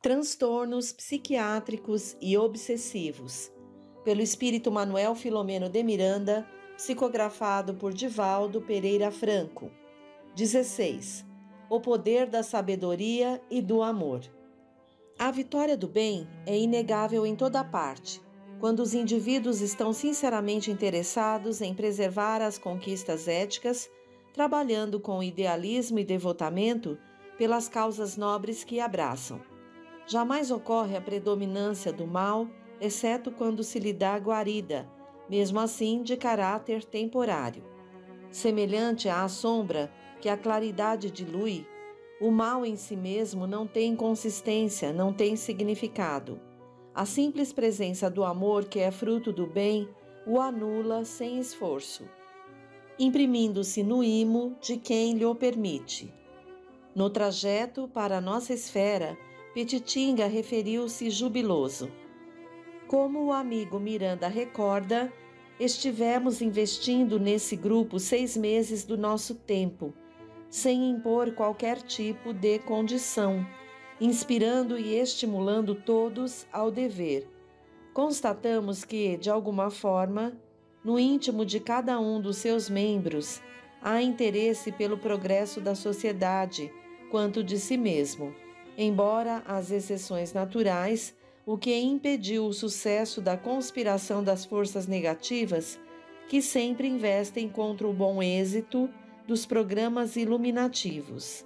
Transtornos psiquiátricos e obsessivos, pelo espírito Manuel Filomeno de Miranda, psicografado por Divaldo Pereira Franco. 16. O poder da sabedoria e do amor. A vitória do bem é inegável em toda parte, quando os indivíduos estão sinceramente interessados em preservar as conquistas éticas, trabalhando com idealismo e devotamento pelas causas nobres que abraçam. Jamais ocorre a predominância do mal, exceto quando se lhe dá guarida, mesmo assim de caráter temporário. Semelhante à sombra que a claridade dilui, o mal em si mesmo não tem consistência, não tem significado. A simples presença do amor, que é fruto do bem, o anula sem esforço, imprimindo-se no imo de quem lhe o permite. No trajeto para a nossa esfera, Petitinga referiu-se jubiloso. Como o amigo Miranda recorda, estivemos investindo nesse grupo 6 meses do nosso tempo, sem impor qualquer tipo de condição, inspirando e estimulando todos ao dever. Constatamos que, de alguma forma, no íntimo de cada um dos seus membros, há interesse pelo progresso da sociedade, quanto de si mesmo. Embora as exceções naturais, o que impediu o sucesso da conspiração das forças negativas, que sempre investem contra o bom êxito dos programas iluminativos.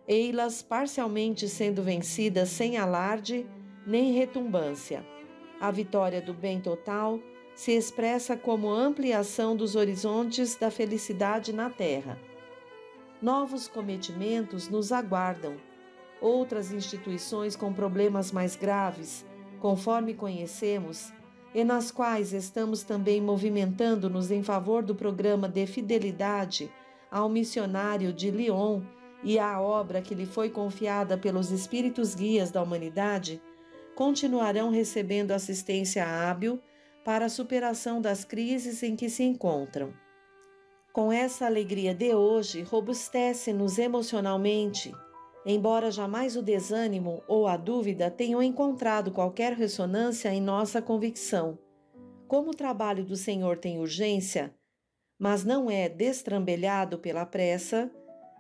Ei-las parcialmente sendo vencidas sem alarde nem retumbância. A vitória do bem total se expressa como ampliação dos horizontes da felicidade na Terra. Novos cometimentos nos aguardam. Outras instituições com problemas mais graves, conforme conhecemos, e nas quais estamos também movimentando-nos em favor do programa de fidelidade ao missionário de Lyon e à obra que lhe foi confiada pelos espíritos guias da humanidade, continuarão recebendo assistência hábil para a superação das crises em que se encontram. Com essa alegria de hoje, robustece-nos emocionalmente, embora jamais o desânimo ou a dúvida tenham encontrado qualquer ressonância em nossa convicção. Como o trabalho do Senhor tem urgência, mas não é destrambelhado pela pressa,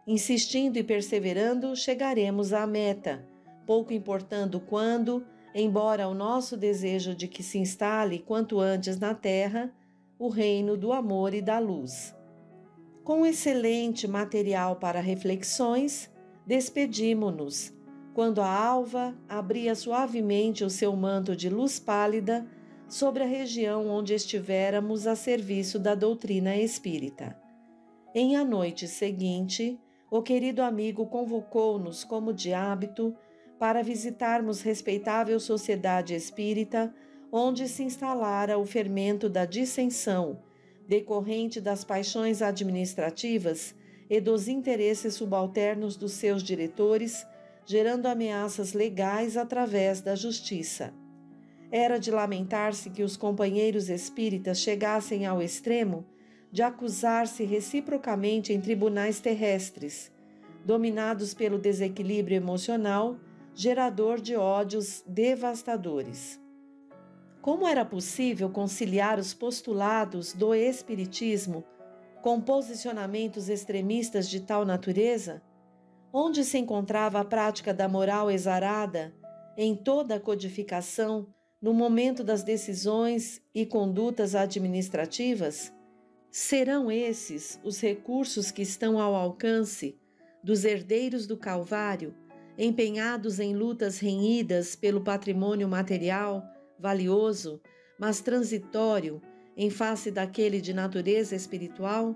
insistindo e perseverando, chegaremos à meta, pouco importando quando, embora o nosso desejo de que se instale quanto antes na terra o reino do amor e da luz. Com excelente material para reflexões, despedimo-nos, quando a alva abria suavemente o seu manto de luz pálida sobre a região onde estivéramos a serviço da doutrina espírita. Em a noite seguinte, o querido amigo convocou-nos, como de hábito, para visitarmos respeitável sociedade espírita, onde se instalara o fermento da dissensão, decorrente das paixões administrativas e dos interesses subalternos dos seus diretores, gerando ameaças legais através da justiça. Era de lamentar-se que os companheiros espíritas chegassem ao extremo de acusar-se reciprocamente em tribunais terrestres, dominados pelo desequilíbrio emocional, gerador de ódios devastadores. Como era possível conciliar os postulados do espiritismo com posicionamentos extremistas de tal natureza? Onde se encontrava a prática da moral exarada em toda a codificação no momento das decisões e condutas administrativas? Serão esses os recursos que estão ao alcance dos herdeiros do Calvário, empenhados em lutas renhidas pelo patrimônio material, valioso, mas transitório, em face daquele de natureza espiritual?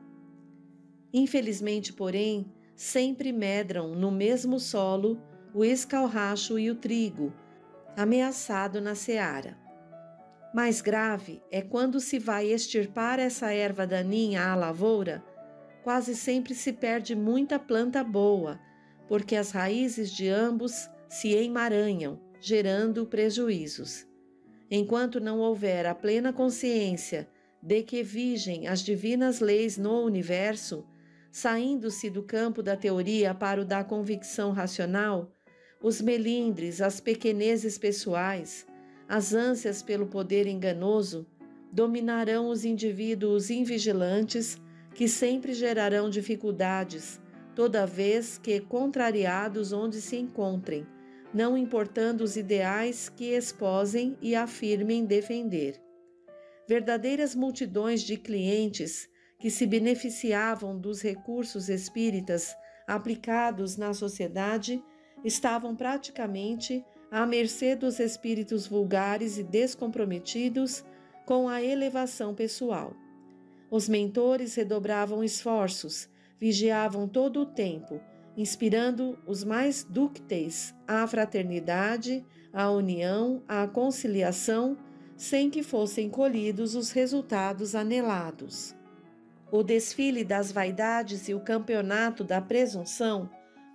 Infelizmente, porém, sempre medram no mesmo solo o escalracho e o trigo, ameaçado na seara. Mais grave é quando se vai extirpar essa erva daninha à lavoura, quase sempre se perde muita planta boa, porque as raízes de ambos se emaranham, gerando prejuízos. Enquanto não houver a plena consciência de que vigem as divinas leis no universo, saindo-se do campo da teoria para o da convicção racional, os melindres, as pequenezes pessoais, as ânsias pelo poder enganoso, dominarão os indivíduos invigilantes que sempre gerarão dificuldades, toda vez que contrariados onde se encontrem, não importando os ideais que esposem e afirmem defender. Verdadeiras multidões de clientes que se beneficiavam dos recursos espíritas aplicados na sociedade estavam praticamente à mercê dos espíritos vulgares e descomprometidos com a elevação pessoal. Os mentores redobravam esforços, vigiavam todo o tempo, inspirando os mais dúcteis à fraternidade, à união, à conciliação, sem que fossem colhidos os resultados anelados. O desfile das vaidades e o campeonato da presunção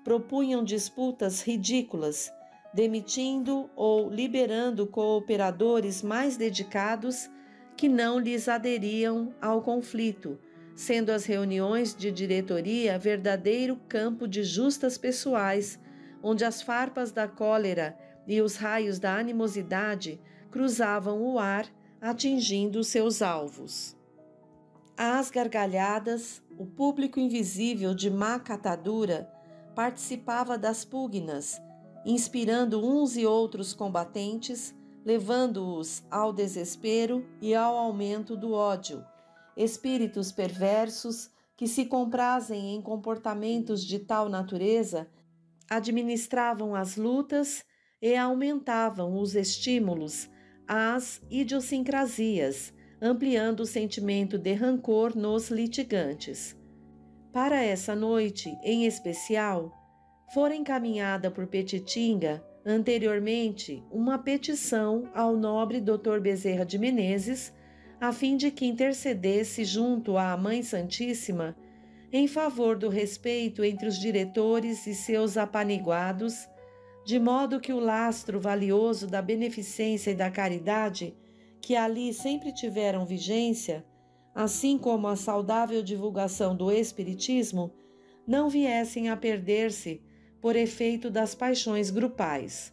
propunham disputas ridículas, demitindo ou liberando cooperadores mais dedicados que não lhes aderiam ao conflito, sendo as reuniões de diretoria verdadeiro campo de justas pessoais, onde as farpas da cólera e os raios da animosidade cruzavam o ar, atingindo seus alvos. Às gargalhadas, o público invisível de má catadura participava das pugnas, inspirando uns e outros combatentes, levando-os ao desespero e ao aumento do ódio. Espíritos perversos que se comprazem em comportamentos de tal natureza administravam as lutas e aumentavam os estímulos às idiosincrasias, ampliando o sentimento de rancor nos litigantes. Para essa noite, em especial, fora encaminhada por Petitinga, anteriormente, uma petição ao nobre Dr. Bezerra de Menezes, a fim de que intercedesse junto à Mãe Santíssima em favor do respeito entre os diretores e seus apaniguados, de modo que o lastro valioso da beneficência e da caridade, que ali sempre tiveram vigência, assim como a saudável divulgação do Espiritismo, não viessem a perder-se por efeito das paixões grupais.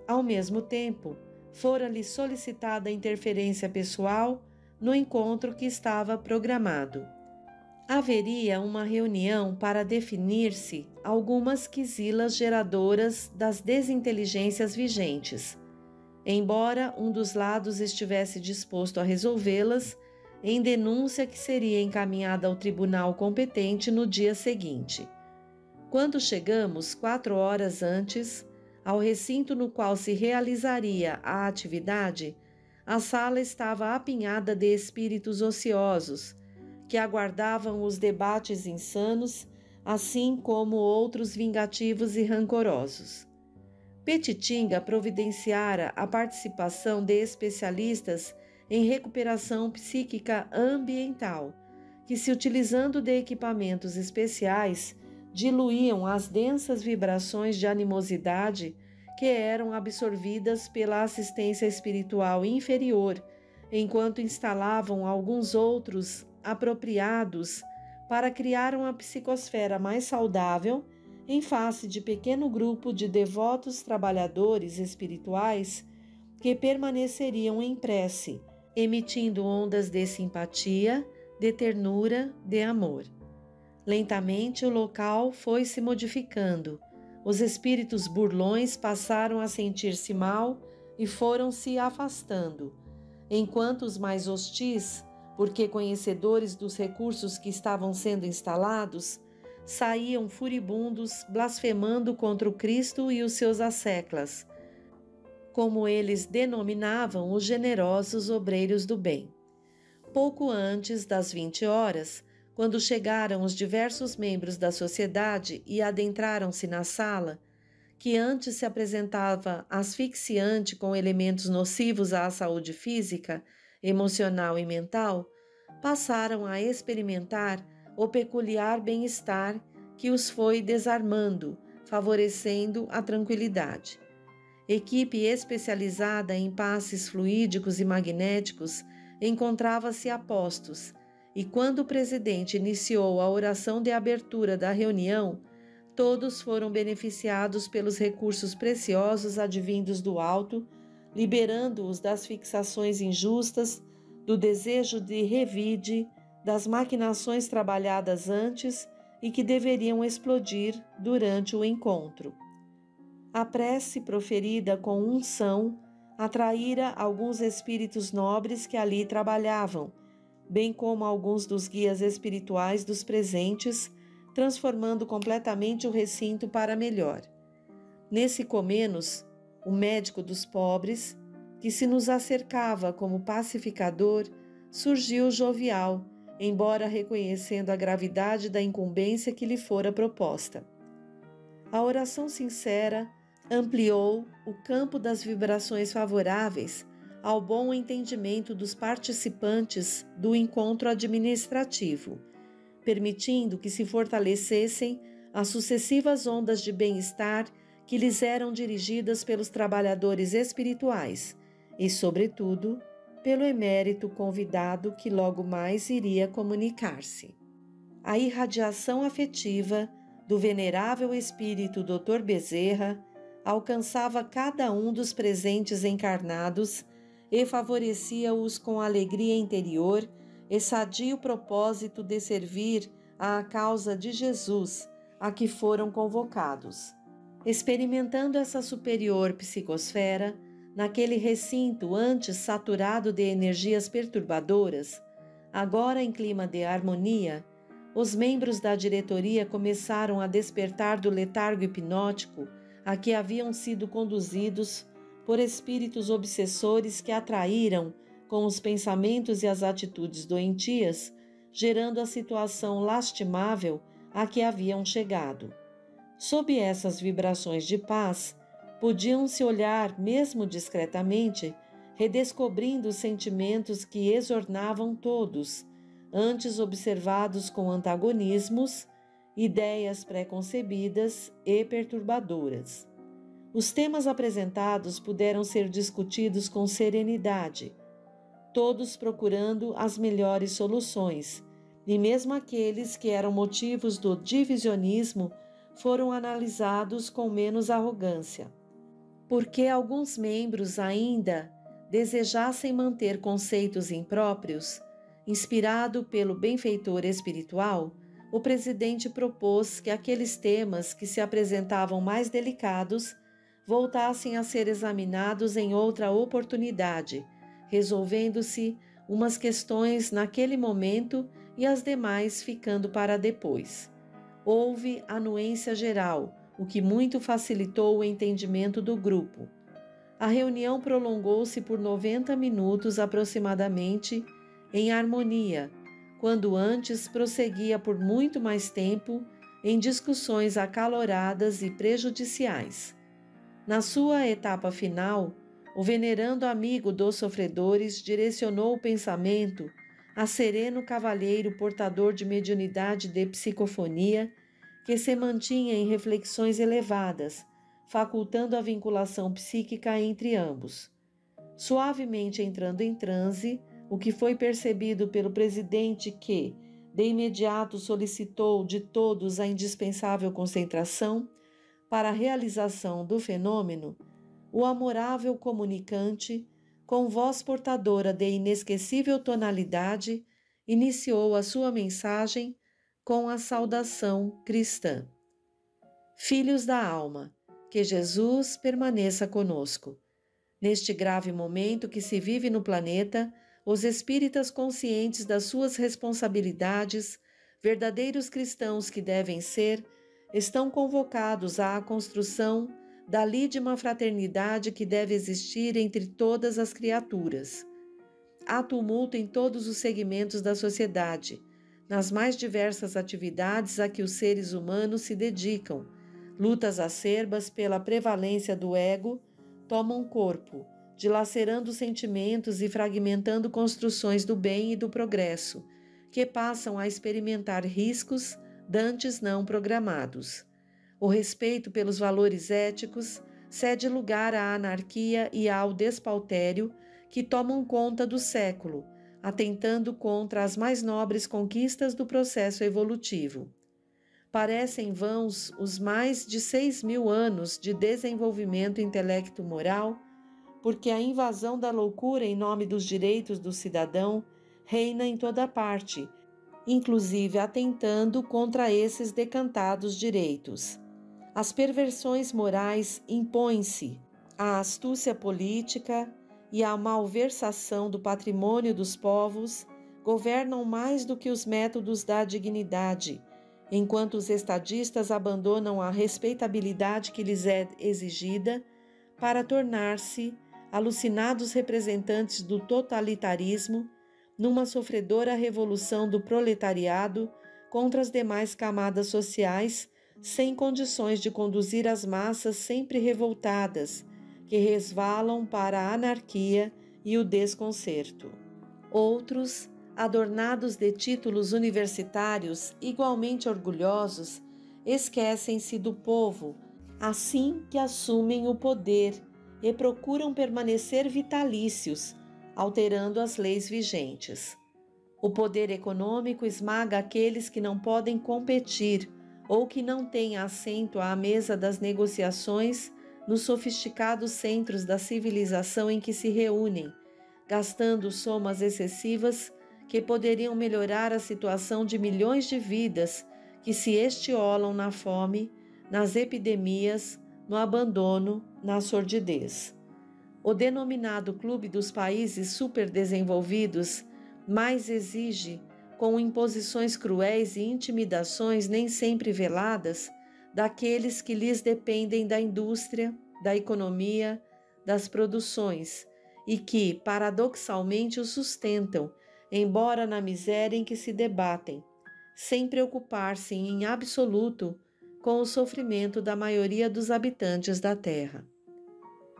Ao mesmo tempo, fora-lhe solicitada a interferência pessoal no encontro que estava programado. Haveria uma reunião para definir-se algumas quisilas geradoras das desinteligências vigentes. Embora um dos lados estivesse disposto a resolvê-las, em denúncia que seria encaminhada ao tribunal competente no dia seguinte. Quando chegamos 4 horas antes, ao recinto no qual se realizaria a atividade, a sala estava apinhada de espíritos ociosos, que aguardavam os debates insanos, assim como outros vingativos e rancorosos. Petitinga providenciara a participação de especialistas em recuperação psíquica ambiental, que, se utilizando de equipamentos especiais, diluíam as densas vibrações de animosidade que eram absorvidas pela assistência espiritual inferior, enquanto instalavam alguns outros apropriados para criar uma psicosfera mais saudável em face de pequeno grupo de devotos trabalhadores espirituais que permaneceriam em prece, emitindo ondas de simpatia, de ternura, de amor. Lentamente o local foi se modificando. Os espíritos burlões passaram a sentir-se mal e foram se afastando, enquanto os mais hostis, porque conhecedores dos recursos que estavam sendo instalados, saíam furibundos, blasfemando contra o Cristo e os seus asseclas, como eles denominavam os generosos obreiros do bem. Pouco antes das 20 horas, quando chegaram os diversos membros da sociedade e adentraram-se na sala, que antes se apresentava asfixiante com elementos nocivos à saúde física, emocional e mental, passaram a experimentar o peculiar bem-estar que os foi desarmando, favorecendo a tranquilidade. Equipe especializada em passes fluídicos e magnéticos encontrava-se a postos, e quando o presidente iniciou a oração de abertura da reunião, Todos foram beneficiados pelos recursos preciosos advindos do alto, liberando-os das fixações injustas, do desejo de revide, das maquinações trabalhadas antes e que deveriam explodir durante o encontro. A prece proferida com unção atraíra alguns espíritos nobres que ali trabalhavam, bem como alguns dos guias espirituais dos presentes, transformando completamente o recinto para melhor. Nesse Comenos, o médico dos pobres, que se nos acercava como pacificador, surgiu jovial, embora reconhecendo a gravidade da incumbência que lhe fora proposta. A oração sincera ampliou o campo das vibrações favoráveis ao bom entendimento dos participantes do encontro administrativo, permitindo que se fortalecessem as sucessivas ondas de bem-estar que lhes eram dirigidas pelos trabalhadores espirituais e, sobretudo, pelo emérito convidado que logo mais iria comunicar-se. A irradiação afetiva do venerável espírito Dr. Bezerra alcançava cada um dos presentes encarnados e favorecia-os com alegria interior e sadio propósito de servir à causa de Jesus, a que foram convocados. Experimentando essa superior psicosfera, naquele recinto antes saturado de energias perturbadoras, agora em clima de harmonia, os membros da diretoria começaram a despertar do letargo hipnótico a que haviam sido conduzidos por espíritos obsessores que atraíram com os pensamentos e as atitudes doentias, gerando a situação lastimável a que haviam chegado. Sob essas vibrações de paz, podiam-se olhar, mesmo discretamente, redescobrindo os sentimentos que exornavam todos, antes observados com antagonismos, ideias pré-concebidas e perturbadoras. Os temas apresentados puderam ser discutidos com serenidade, todos procurando as melhores soluções, e mesmo aqueles que eram motivos do divisionismo foram analisados com menos arrogância. Porque alguns membros ainda desejassem manter conceitos impróprios, inspirado pelo benfeitor espiritual, o presidente propôs que aqueles temas que se apresentavam mais delicados voltassem a ser examinados em outra oportunidade, resolvendo-se umas questões naquele momento e as demais ficando para depois. Houve anuência geral, o que muito facilitou o entendimento do grupo. A reunião prolongou-se por 90 minutos aproximadamente, em harmonia, quando antes prosseguia por muito mais tempo em discussões acaloradas e prejudiciais. Na sua etapa final, o venerando amigo dos sofredores direcionou o pensamento a sereno cavalheiro portador de mediunidade de psicofonia, que se mantinha em reflexões elevadas, facultando a vinculação psíquica entre ambos. Suavemente entrando em transe, o que foi percebido pelo presidente que, de imediato, solicitou de todos a indispensável concentração para a realização do fenômeno, o amorável comunicante, com voz portadora de inesquecível tonalidade, iniciou a sua mensagem com a saudação cristã. Filhos da alma, que Jesus permaneça conosco. Neste grave momento que se vive no planeta, os espíritas conscientes das suas responsabilidades, verdadeiros cristãos que devem ser, estão convocados à construção da lídima fraternidade que deve existir entre todas as criaturas. Há tumulto em todos os segmentos da sociedade, nas mais diversas atividades a que os seres humanos se dedicam. Lutas acerbas pela prevalência do ego tomam corpo, dilacerando sentimentos e fragmentando construções do bem e do progresso, que passam a experimentar riscos dantes não programados. O respeito pelos valores éticos cede lugar à anarquia e ao despautério que tomam conta do século, atentando contra as mais nobres conquistas do processo evolutivo. Parecem vãos os mais de 6.000 anos de desenvolvimento intelecto-moral, porque a invasão da loucura em nome dos direitos do cidadão reina em toda parte, inclusive atentando contra esses decantados direitos. As perversões morais impõem-se, a astúcia política e a malversação do patrimônio dos povos governam mais do que os métodos da dignidade, enquanto os estadistas abandonam a respeitabilidade que lhes é exigida para tornar-se alucinados representantes do totalitarismo numa sofredora revolução do proletariado contra as demais camadas sociais, sem condições de conduzir as massas sempre revoltadas, que resvalam para a anarquia e o desconcerto. Outros, adornados de títulos universitários igualmente orgulhosos, esquecem-se do povo assim que assumem o poder e procuram permanecer vitalícios, alterando as leis vigentes. O poder econômico esmaga aqueles que não podem competir ou que não têm assento à mesa das negociações nos sofisticados centros da civilização em que se reúnem, gastando somas excessivas que poderiam melhorar a situação de milhões de vidas que se estiolam na fome, nas epidemias, no abandono, na sordidez. O denominado Clube dos Países Superdesenvolvidos mais exige, com imposições cruéis e intimidações nem sempre veladas, daqueles que lhes dependem da indústria, da economia, das produções e que, paradoxalmente, o sustentam, embora na miséria em que se debatem, sem preocupar-se em absoluto com o sofrimento da maioria dos habitantes da Terra.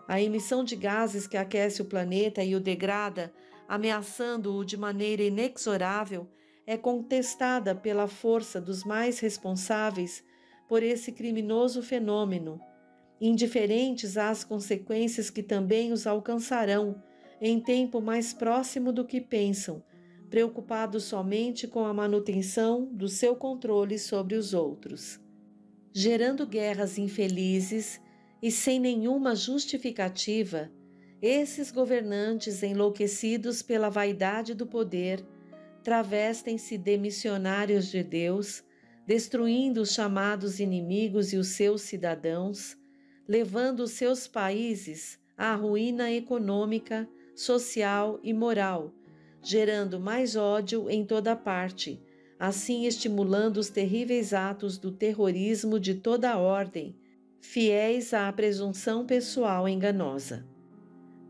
A emissão de gases que aquece o planeta e o degrada, ameaçando-o de maneira inexorável, é contestada pela força dos mais responsáveis por esse criminoso fenômeno, indiferentes às consequências que também os alcançarão em tempo mais próximo do que pensam, preocupados somente com a manutenção do seu controle sobre os outros, gerando guerras infelizes e sem nenhuma justificativa. Esses governantes enlouquecidos pela vaidade do poder travestem-se de missionários de Deus, destruindo os chamados inimigos e os seus cidadãos, levando os seus países à ruína econômica, social e moral, gerando mais ódio em toda parte, assim estimulando os terríveis atos do terrorismo de toda a ordem, fiéis à presunção pessoal enganosa.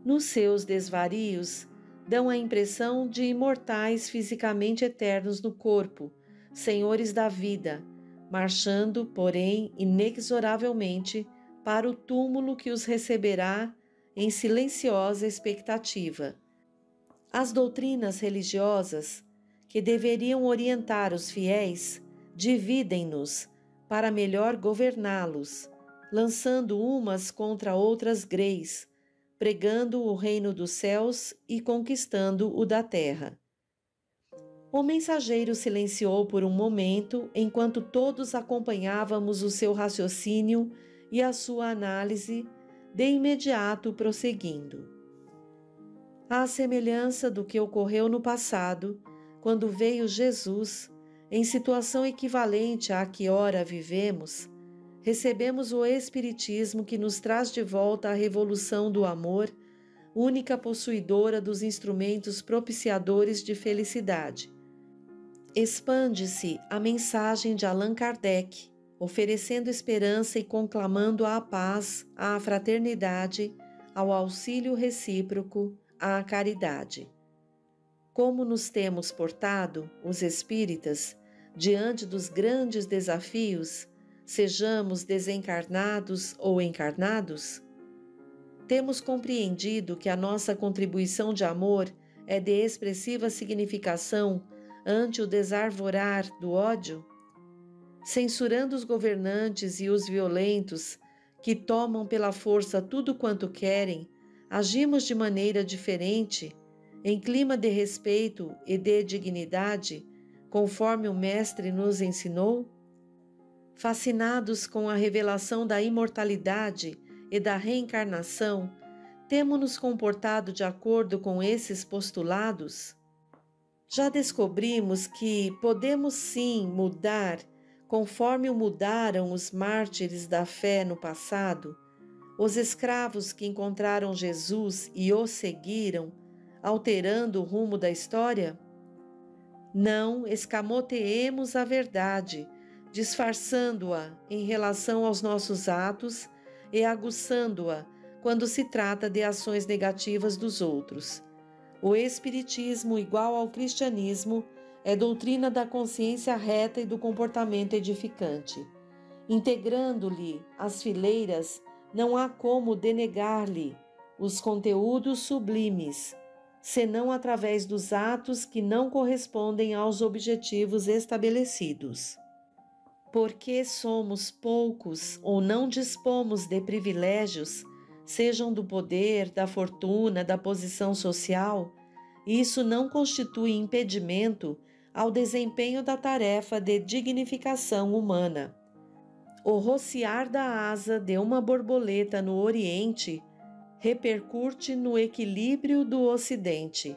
Nos seus desvarios, dão a impressão de imortais fisicamente eternos no corpo, senhores da vida, marchando, porém, inexoravelmente para o túmulo que os receberá em silenciosa expectativa. As doutrinas religiosas, que deveriam orientar os fiéis, dividem-nos para melhor governá-los, lançando umas contra outras greis, pregando o reino dos céus e conquistando o da terra. O mensageiro silenciou por um momento, enquanto todos acompanhávamos o seu raciocínio e a sua análise, de imediato prosseguindo. À semelhança do que ocorreu no passado, quando veio Jesus, em situação equivalente à que ora vivemos, recebemos o Espiritismo que nos traz de volta a revolução do amor, única possuidora dos instrumentos propiciadores de felicidade. Expande-se a mensagem de Allan Kardec, oferecendo esperança e conclamando a paz, à fraternidade, ao auxílio recíproco, à caridade. Como nos temos portado, os espíritas, diante dos grandes desafios, sejamos desencarnados ou encarnados? Temos compreendido que a nossa contribuição de amor é de expressiva significação ante o desarvorar do ódio? Censurando os governantes e os violentos que tomam pela força tudo quanto querem, agimos de maneira diferente, em clima de respeito e de dignidade, conforme o Mestre nos ensinou? Fascinados com a revelação da imortalidade e da reencarnação, temos-nos comportado de acordo com esses postulados? Já descobrimos que podemos sim mudar conforme o mudaram os mártires da fé no passado, os escravos que encontraram Jesus e o seguiram, alterando o rumo da história? Não escamoteemos a verdade, disfarçando-a em relação aos nossos atos e aguçando-a quando se trata de ações negativas dos outros. O Espiritismo, igual ao cristianismo, é doutrina da consciência reta e do comportamento edificante. Integrando-lhe as fileiras, não há como denegar-lhe os conteúdos sublimes, senão através dos atos que não correspondem aos objetivos estabelecidos. Porque somos poucos ou não dispomos de privilégios, sejam do poder, da fortuna, da posição social, isso não constitui impedimento ao desempenho da tarefa de dignificação humana. O rociar da asa de uma borboleta no Oriente repercute no equilíbrio do Ocidente.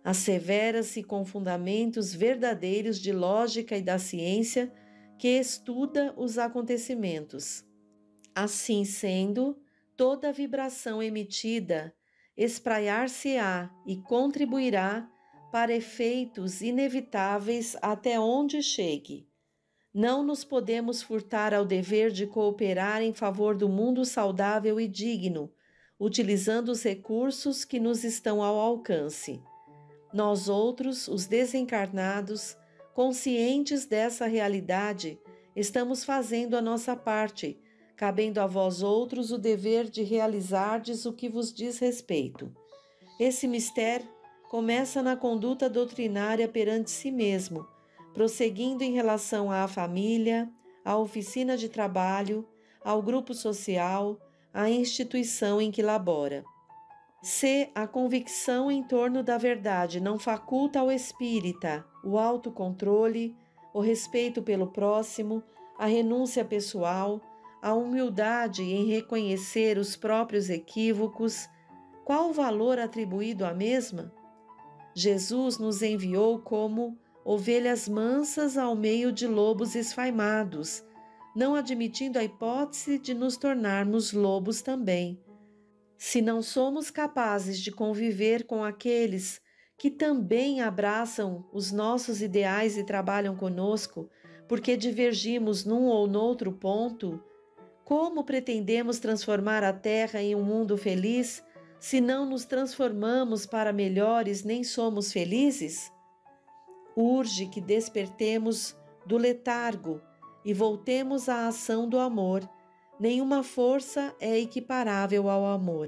Assevera-se com fundamentos verdadeiros de lógica e da ciência que estuda os acontecimentos. Assim sendo, toda vibração emitida espraiar-se-á e contribuirá para efeitos inevitáveis até onde chegue. Não nos podemos furtar ao dever de cooperar em favor do mundo saudável e digno, utilizando os recursos que nos estão ao alcance. Nós outros, os desencarnados, conscientes dessa realidade, estamos fazendo a nossa parte, cabendo a vós outros o dever de realizardes o que vos diz respeito. Esse mistério começa na conduta doutrinária perante si mesmo, prosseguindo em relação à família, à oficina de trabalho, ao grupo social, à instituição em que labora. Se a convicção em torno da verdade não faculta ao espírita o autocontrole, o respeito pelo próximo, a renúncia pessoal, a humildade em reconhecer os próprios equívocos, qual o valor atribuído à mesma? Jesus nos enviou como ovelhas mansas ao meio de lobos esfaimados, não admitindo a hipótese de nos tornarmos lobos também. Se não somos capazes de conviver com aqueles que também abraçam os nossos ideais e trabalham conosco, porque divergimos num ou noutro ponto, como pretendemos transformar a Terra em um mundo feliz se não nos transformamos para melhores nem somos felizes? Urge que despertemos do letargo e voltemos à ação do amor. Nenhuma força é equiparável ao amor.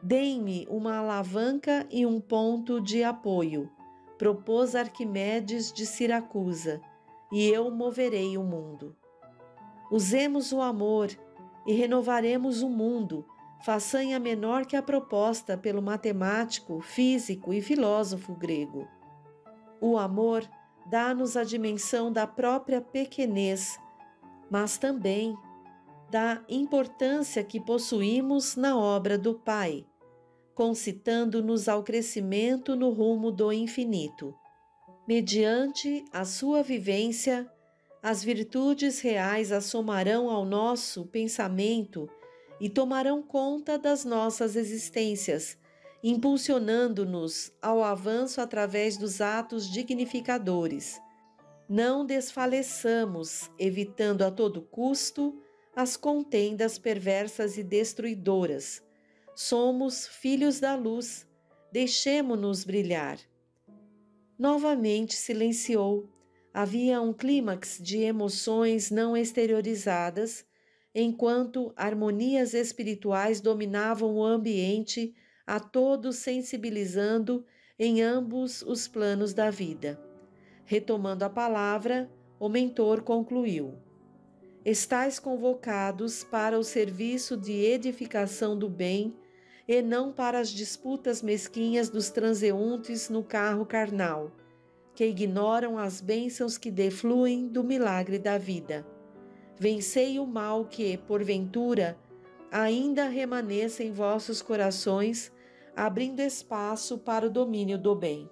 Deem-me uma alavanca e um ponto de apoio, propôs Arquimedes de Siracusa, e eu moverei o mundo. Usemos o amor e renovaremos o mundo, façanha menor que a proposta pelo matemático, físico e filósofo grego. O amor dá-nos a dimensão da própria pequenez, mas também da importância que possuímos na obra do Pai, concitando-nos ao crescimento no rumo do infinito. Mediante a sua vivência, as virtudes reais assomarão ao nosso pensamento e tomarão conta das nossas existências, impulsionando-nos ao avanço através dos atos dignificadores. Não desfaleçamos, evitando a todo custo as contendas perversas e destruidoras. Somos filhos da luz, deixemo-nos brilhar. Novamente silenciou. Havia um clímax de emoções não exteriorizadas, enquanto harmonias espirituais dominavam o ambiente, a todos sensibilizando em ambos os planos da vida. Retomando a palavra, o mentor concluiu: estais convocados para o serviço de edificação do bem e não para as disputas mesquinhas dos transeuntes no carro carnal, que ignoram as bênçãos que defluem do milagre da vida. Vencei o mal que, porventura, ainda remanesça em vossos corações, abrindo espaço para o domínio do bem.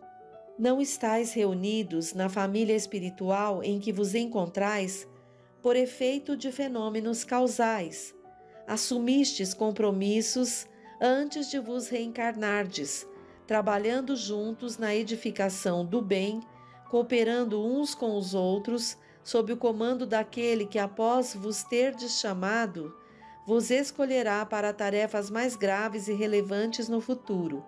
Não estáis reunidos na família espiritual em que vos encontrais por efeito de fenômenos causais. Assumistes compromissos antes de vos reencarnardes, trabalhando juntos na edificação do bem, cooperando uns com os outros, sob o comando daquele que, após vos terdes chamado, vos escolherá para tarefas mais graves e relevantes no futuro.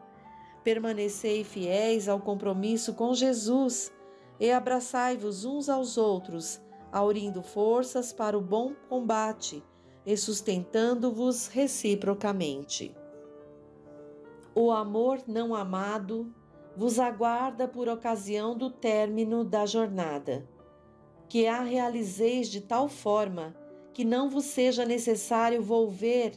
Permanecei fiéis ao compromisso com Jesus e abraçai-vos uns aos outros, aurindo forças para o bom combate e sustentando-vos reciprocamente. O amor não amado vos aguarda por ocasião do término da jornada, que a realizeis de tal forma que não vos seja necessário volver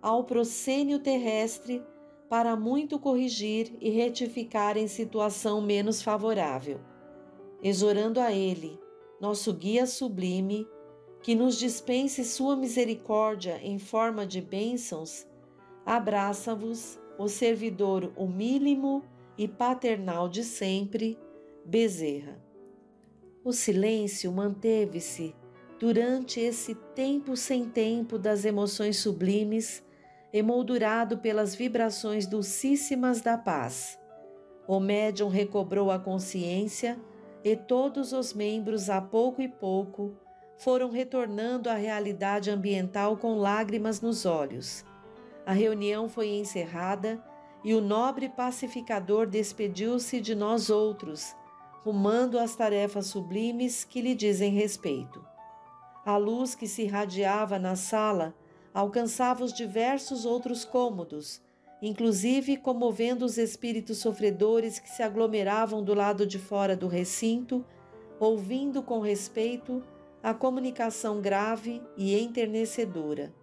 ao proscênio terrestre para muito corrigir e retificar em situação menos favorável. Exorando a Ele, nosso guia sublime, que nos dispense sua misericórdia em forma de bênçãos, abraça-vos o servidor humílimo e paternal de sempre, Bezerra. O silêncio manteve-se durante esse tempo sem tempo das emoções sublimes, emoldurado pelas vibrações dulcíssimas da paz. O médium recobrou a consciência e todos os membros, a pouco e pouco, foram retornando à realidade ambiental com lágrimas nos olhos. A reunião foi encerrada e o nobre pacificador despediu-se de nós outros, rumando às tarefas sublimes que lhe dizem respeito. A luz que se irradiava na sala alcançava os diversos outros cômodos, inclusive comovendo os espíritos sofredores que se aglomeravam do lado de fora do recinto, ouvindo com respeito a comunicação grave e enternecedora.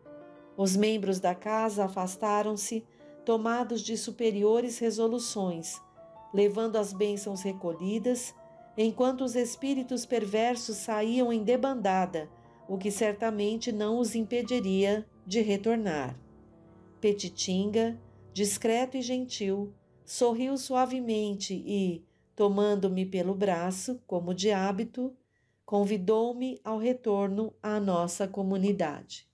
Os membros da casa afastaram-se, tomados de superiores resoluções, levando as bênçãos recolhidas, enquanto os espíritos perversos saíam em debandada, o que certamente não os impediria de retornar. Petitinga, discreto e gentil, sorriu suavemente e, tomando-me pelo braço, como de hábito, convidou-me ao retorno à nossa comunidade.